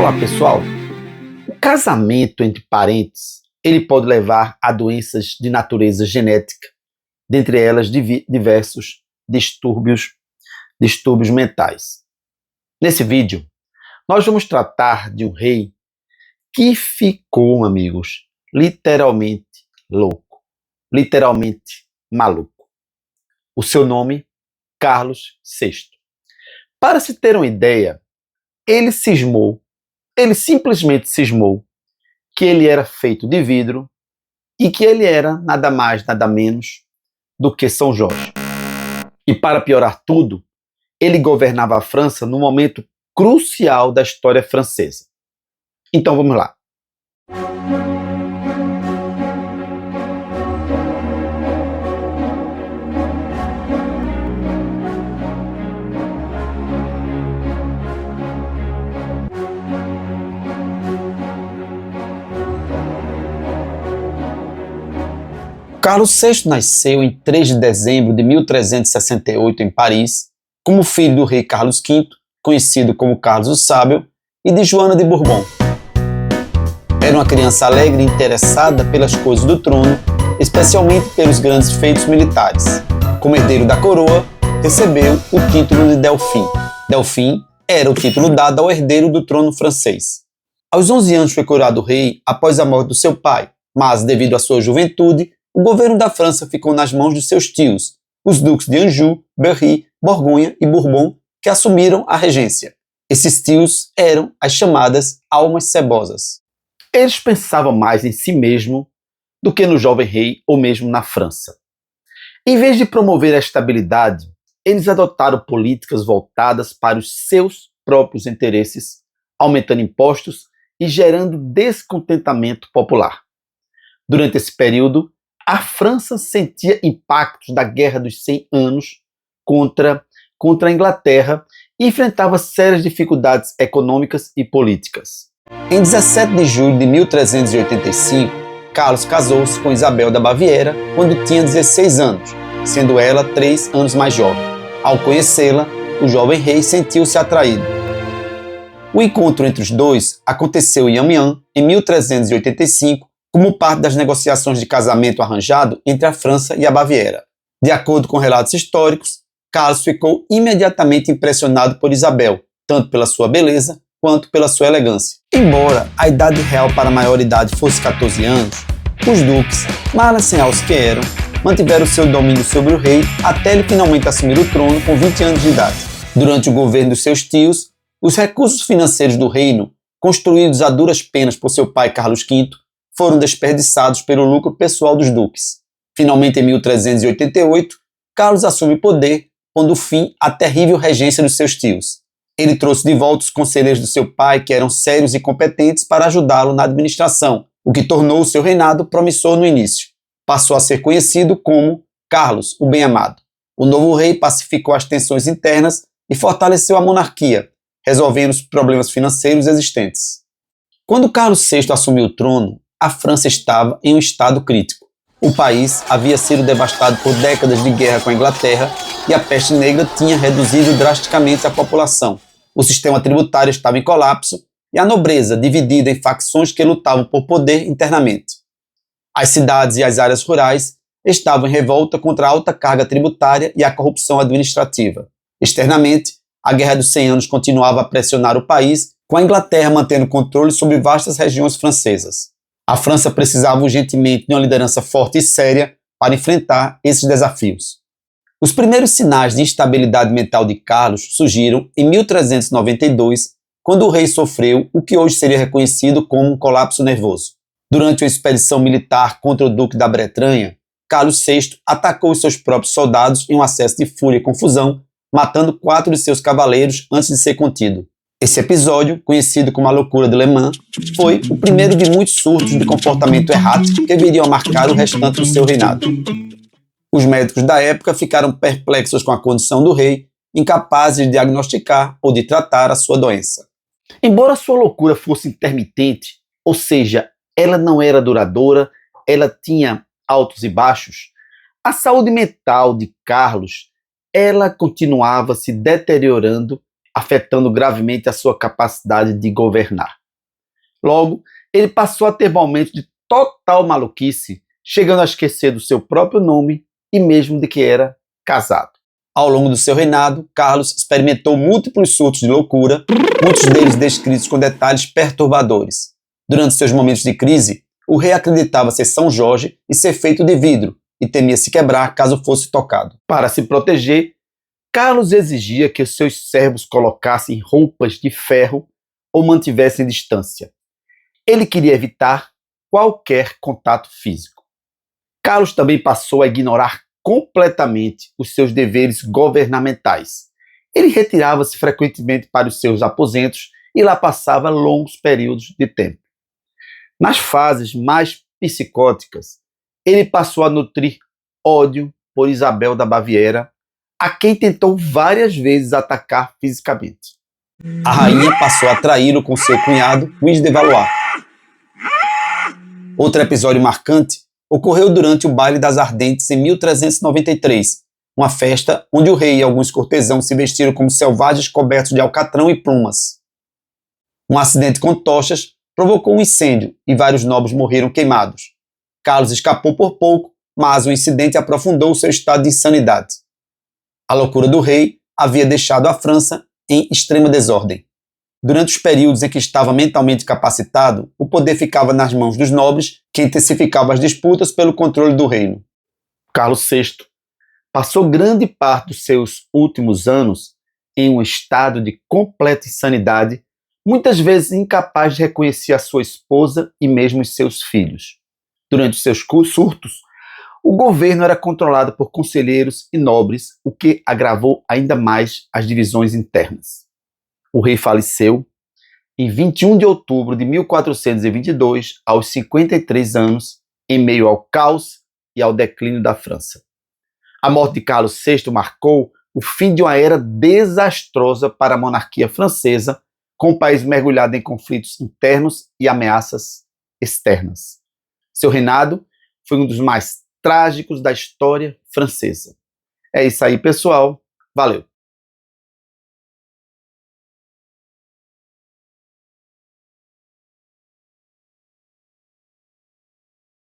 Olá pessoal, o casamento entre parentes ele pode levar a doenças de natureza genética, dentre elas diversos distúrbios mentais. Nesse vídeo, nós vamos tratar de um rei que ficou, amigos, literalmente louco, literalmente maluco. O seu nome, Carlos VI. Para se ter uma ideia, ele simplesmente cismou que ele era feito de vidro e que ele era nada mais, nada menos do que São Jorge. E para piorar tudo, ele governava a França num momento crucial da história francesa. Então vamos lá. Carlos VI nasceu em 3 de dezembro de 1368 em Paris, como filho do rei Carlos V, conhecido como Carlos o Sábio, e de Joana de Bourbon. Era uma criança alegre e interessada pelas coisas do trono, especialmente pelos grandes feitos militares. Como herdeiro da coroa, recebeu o título de Delfim. Delfim era o título dado ao herdeiro do trono francês. Aos 11 anos foi coroado rei após a morte do seu pai, mas, devido à sua juventude, o governo da França ficou nas mãos de seus tios, os duques de Anjou, Berry, Borgonha e Bourbon, que assumiram a regência. Esses tios eram as chamadas almas cebosas. Eles pensavam mais em si mesmo do que no jovem rei ou mesmo na França. Em vez de promover a estabilidade, eles adotaram políticas voltadas para os seus próprios interesses, aumentando impostos e gerando descontentamento popular. Durante esse período, a França sentia impactos da Guerra dos 100 Anos contra a Inglaterra e enfrentava sérias dificuldades econômicas e políticas. Em 17 de julho de 1385, Carlos casou-se com Isabel da Baviera quando tinha 16 anos, sendo ela 3 anos mais jovem. Ao conhecê-la, o jovem rei sentiu-se atraído. O encontro entre os dois aconteceu em Amiens, em 1385, como parte das negociações de casamento arranjado entre a França e a Baviera. De acordo com relatos históricos, Carlos ficou imediatamente impressionado por Isabel, tanto pela sua beleza quanto pela sua elegância. Embora a idade real para a maioridade fosse 14 anos, os duques, malas sem alças que eram, mantiveram seu domínio sobre o rei até ele finalmente assumir o trono com 20 anos de idade. Durante o governo dos seus tios, os recursos financeiros do reino, construídos a duras penas por seu pai Carlos V, foram desperdiçados pelo lucro pessoal dos duques. Finalmente, em 1388, Carlos assume o poder, pondo fim à terrível regência dos seus tios. Ele trouxe de volta os conselheiros do seu pai, que eram sérios e competentes, para ajudá-lo na administração, o que tornou o seu reinado promissor no início. Passou a ser conhecido como Carlos, o Bem-Amado. O novo rei pacificou as tensões internas e fortaleceu a monarquia, resolvendo os problemas financeiros existentes. Quando Carlos VI assumiu o trono, a França estava em um estado crítico. O país havia sido devastado por décadas de guerra com a Inglaterra e a peste negra tinha reduzido drasticamente a população. O sistema tributário estava em colapso e a nobreza dividida em facções que lutavam por poder internamente. As cidades e as áreas rurais estavam em revolta contra a alta carga tributária e a corrupção administrativa. Externamente, a Guerra dos 100 Anos continuava a pressionar o país, com a Inglaterra mantendo controle sobre vastas regiões francesas. A França precisava urgentemente de uma liderança forte e séria para enfrentar esses desafios. Os primeiros sinais de instabilidade mental de Carlos surgiram em 1392, quando o rei sofreu o que hoje seria reconhecido como um colapso nervoso. Durante uma expedição militar contra o duque da Bretanha, Carlos VI atacou os seus próprios soldados em um acesso de fúria e confusão, matando 4 de seus cavaleiros antes de ser contido. Esse episódio, conhecido como a Loucura de Le Mans, foi o primeiro de muitos surtos de comportamento errático que viriam a marcar o restante do seu reinado. Os médicos da época ficaram perplexos com a condição do rei, incapazes de diagnosticar ou de tratar a sua doença. Embora sua loucura fosse intermitente, ou seja, ela não era duradoura, ela tinha altos e baixos, a saúde mental de Carlos, ela continuava se deteriorando, afetando gravemente a sua capacidade de governar. Logo, ele passou a ter momentos de total maluquice, chegando a esquecer do seu próprio nome e mesmo de que era casado. Ao longo do seu reinado, Carlos experimentou múltiplos surtos de loucura, muitos deles descritos com detalhes perturbadores. Durante seus momentos de crise, o rei acreditava ser São Jorge e ser feito de vidro, e temia se quebrar caso fosse tocado. Para se proteger, Carlos exigia que os seus servos colocassem roupas de ferro ou mantivessem distância. Ele queria evitar qualquer contato físico. Carlos também passou a ignorar completamente os seus deveres governamentais. Ele retirava-se frequentemente para os seus aposentos e lá passava longos períodos de tempo. Nas fases mais psicóticas, ele passou a nutrir ódio por Isabel da Baviera, a quem tentou várias vezes atacar fisicamente. A rainha passou a traí-lo com seu cunhado, Luís de Valois. Outro episódio marcante ocorreu durante o Baile das Ardentes em 1393, uma festa onde o rei e alguns cortesãos se vestiram como selvagens cobertos de alcatrão e plumas. Um acidente com tochas provocou um incêndio e vários nobres morreram queimados. Carlos escapou por pouco, mas o incidente aprofundou seu estado de insanidade. A loucura do rei havia deixado a França em extrema desordem. Durante os períodos em que estava mentalmente capacitado, o poder ficava nas mãos dos nobres, que intensificavam as disputas pelo controle do reino. Carlos VI passou grande parte dos seus últimos anos em um estado de completa insanidade, muitas vezes incapaz de reconhecer a sua esposa e mesmo os seus filhos. Durante os seus surtos, o governo era controlado por conselheiros e nobres, o que agravou ainda mais as divisões internas. O rei faleceu em 21 de outubro de 1422, aos 53 anos, em meio ao caos e ao declínio da França. A morte de Carlos VI marcou o fim de uma era desastrosa para a monarquia francesa, com o país mergulhado em conflitos internos e ameaças externas. Seu reinado foi um dos mais trágicos da história francesa. É isso aí, pessoal. Valeu!